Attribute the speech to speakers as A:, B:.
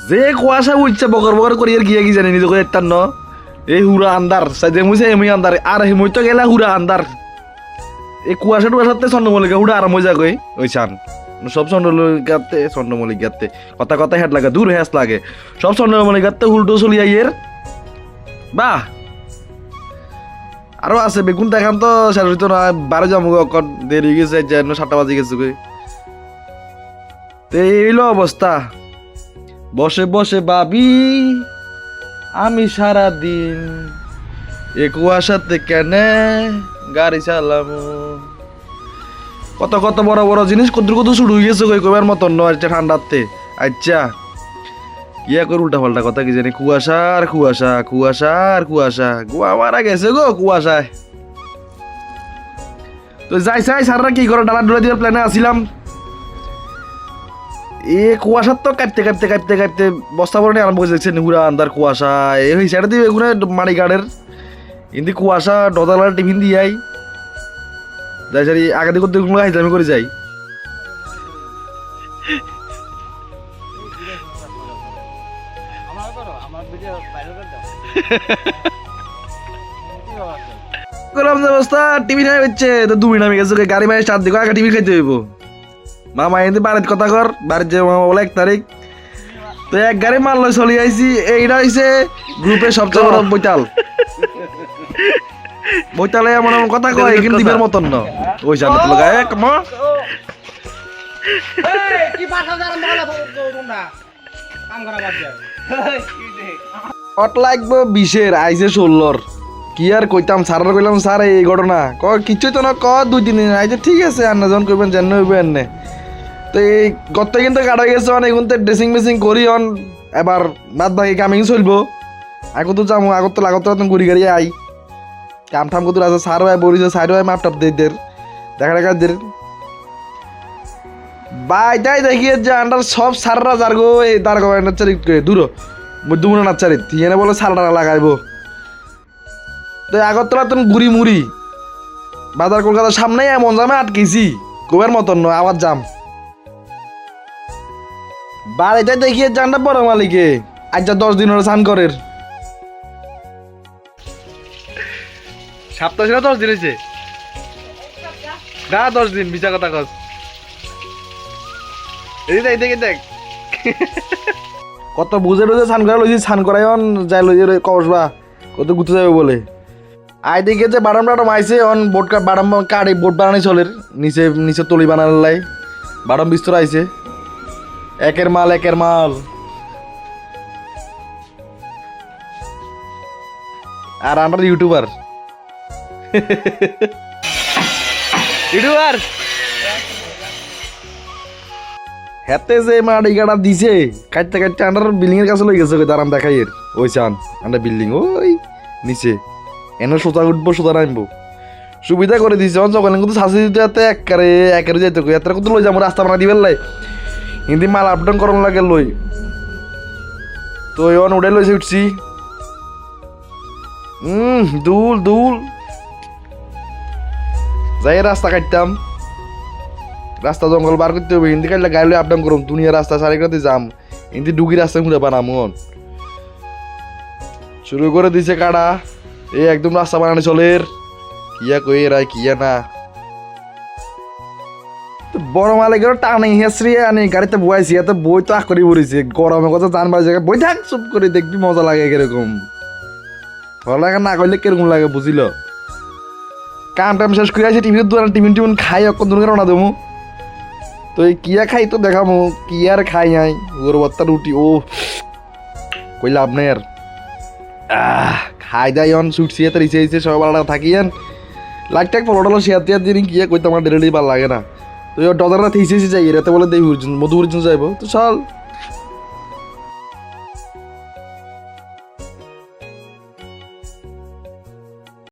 A: যে কুয়াশা উঠছে বকর বকর করি আর গিয়ে কি জানি নিজে করে একটা ন এই হুরা আন্দার সাইজে মুছে এমনি আন্দার আর হেমই তো গেলা হুরা আন্দার এই কুয়াশা টুয়াশাতে চন্দ্রমল্লিকা হুড়া আরাম হয়ে যাক ওই চান সব চন্দ্রমল্লিকাতে কথা কথা হেড লাগে দূর হেস লাগে সব চন্দ্রমল্লিকাতে হুলটো চলি আইয়ের বাহ আরো আছে বেগুন দেখান তো শেষ হইতো না 12 যাবো অকন দেরি হয়ে গেছে যেন 7টা বাজে গেছে কই তো এইলো অবস্থা বসে বসে ভাবি আমি সারা দিন এ কুয়াশাতে কেনে গাড়ি চালামু কত কত বড় বড় জিনিস কত কত শুরু হয়ে গেছে কই কইবার মতন নয় ঠান্ডাতে আচ্ছা ইয়া করে উল্টা পাল্টা কথা কি জানি কুয়াশা আর কুয়াশা কুয়াশা আর কুয়াশা গোয়া মারা গেছে গো কুয়াশায় তো যাই সাররা কি করে ডালা ডুলা দিয়ে প্ল্যানে আসিলাম এ কুয়াশার তো কাটতে কাটতে কাটতে কাটতে বস্তা বরণে আরম্ভ করে দেখছে নিহুরা আন্দার কুয়াশা এই সাইডে দিয়ে এগুলো মাড়িগাড়ের কিন্তু কুয়াশা ডদালার টিফিন দিয়ে আই যাই সারি আগে দিকে দেখুন হাইজামি করে যাই করলাম যে অবস্থা টিভি নাই হচ্ছে তো 2 মিনিট আমি গেছে গাড়ি মাই স্টার্ট দিকে আগে টিভি খাইতে হইব মামা এনে বাড়িতে কথা কর বাড়ির যে মামা বলে 1 তারিখ তো এক গাড়ি মাল লই চলি আইছি এইটা হইছে গ্রুপের সবচেয়ে বড় বইতালে এমন এমন কথা কয় কিন্তু দিবের মতন না ওই জানো তো গায়ে কমা এই কি ভাষা জানা বলা তোমরা কাম করা বাদ যায় কত লাগবে 20 এর আইছে 16 এর কি আর কইতাম স্যারের কইলাম স্যার এই ঘটনা ক কিছুই তো না ক 2-3 দিন আইছে ঠিক আছে আর না জন কইবেন জান্ন হইবে এনে তো এই গত কিন্তু কাটা গেছে অনেক গুনতে ড্রেসিং মেসিং করি অন এবার বাদ বাকি কামিং চলবো আগো তো যামু আগো তো লাগত তো গুড়ি গাড়ি আই কাম ঠাম কত আছে সার ভাই বলিছে সাইড ভাই মাপ টাপ দের দেখা দেখা দের বাই তাই দেখিয়ে যে আন্ডার সব সাররা জারগো এই তার গভর্নমেন্ট চারিত করে দূর মধ্যমুনা নাচারিত হিয়ানে বলে সালটা লাগাইবো তো আগরতলা তুমি গুড়ি মুড়ি বাজার কলকাতার সামনে এমন জামে আটকেছি গোবের মতন নয় আবার জাম বাড়িতে দেখিয়ে জানটা বড় মালিকে আজ 10 দিন হলো স্নান করের সপ্তাহ ছিল 10 দিন হয়েছে না 10 দিন বিচার কথা কস এই দেখ কত বুঝে রয়েছে স্নান করা লইছি স্নান করাই যাই লইছে কসবা কত ঘুরতে যাবে বলে আই দিকে যে বাদাম টাডাম আইছে অন বোট বাদাম কাঠ বোট বানানি চলের নিচে নিচে তলি বানানোর লাই বাদাম বিস্তর আইছে একের মাল আর আমরা ইউটিউবার হেতে যে মাটি গাড়া দিছে কাটতে কাটতে আন্ডার বিল্ডিং এর কাছে লই গেছে দাঁড়ান দেখাই এর ওই চান আন্ডার বিল্ডিং ওই নিচে এনে সোতা উঠবো সোতা নামবো সুবিধা করে দিছে যখন কিন্তু শাসি দিতে একের যাইতে এত কত লই যাবো রাস্তা বানা দিবেন লাই হিন্দি মাল আপ ডাউন করানো লাগে লই তো এখন উঠে লইছে উঠছি দুল যাই রাস্তা কাটতাম রাস্তা জঙ্গল বার করতে হবে হিন্দি কাটলে গাড়ি লই আপ ডাউন করুম দুনিয়া রাস্তা সারি করতে যাম হিন্দি ডুগি রাস্তা ঘুরে বানাম শুরু করে দিছে কাটা এই একদম রাস্তা বানানো চলের কিয়া কই রায় কিয়া না বড় মালিকের টানে হেসরি আনি গাড়িতে বইছি এত বই তো আখ করে পড়েছে গরমে কথা জানবার জায়গায় বই থাক চুপ করে দেখবি মজা লাগে কিরকম ভালো লাগে না করলে কিরকম লাগে বুঝিল কাম টাম শেষ করে আসি টিভির দোকান টিফিন খাই অক্ষণ দূরে রওনা দেবো তো এই কিয়া খাই তো দেখাবো কিয়ার খাই নাই ওর বত্তা রুটি ও কই লাভ নেই আর খাই দাই অন ছুটছি এত রিসে সবাই ভালো থাকিয়েন লাইক টাক ফলোটা শেয়ার টিয়ার দিন কিয়া কইতে আমার ডেলি ভালো লাগে না তো ডলাররা থিসেছি যাই এরাতে বলে দেই মধু যাইব তো চল